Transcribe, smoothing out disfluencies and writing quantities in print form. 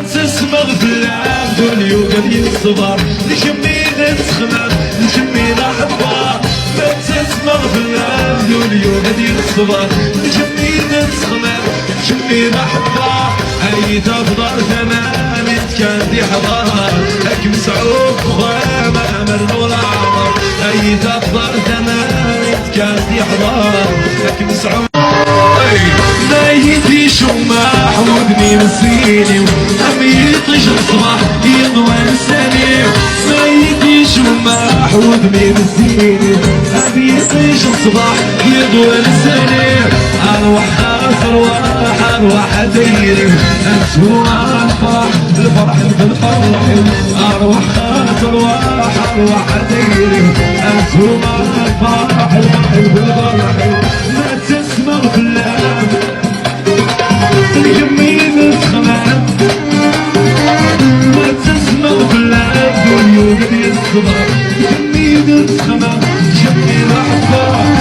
تسمغ في العبد اليوم قد الصبر نشمي نسخمة نشمي لحظة ما تسمغ في العبد اليوم قد الصبر نشمي نسخمة نشمي لحظة أي تفضل ثمان كان دي حضارة لك مسعوب خامة مرنو العمر أي تفضل ثمان كان دي حضارة لك مسعوب ما يدي شماح ودني مسيني أمي يطيش الصباح يضوى لساني ما يدي شماح ودني مسيني أمي يطيش الصباح يضوى لساني أروح أروح أروح أديري أسوى الفرح بالفرح أروح أروح أديري أسوى الفرح بالفرح ما تسمع في اللعب الجميل تخلع ما تسمع في اللعب واليوم اللي الصبح الجميل تخلع جميل أحباب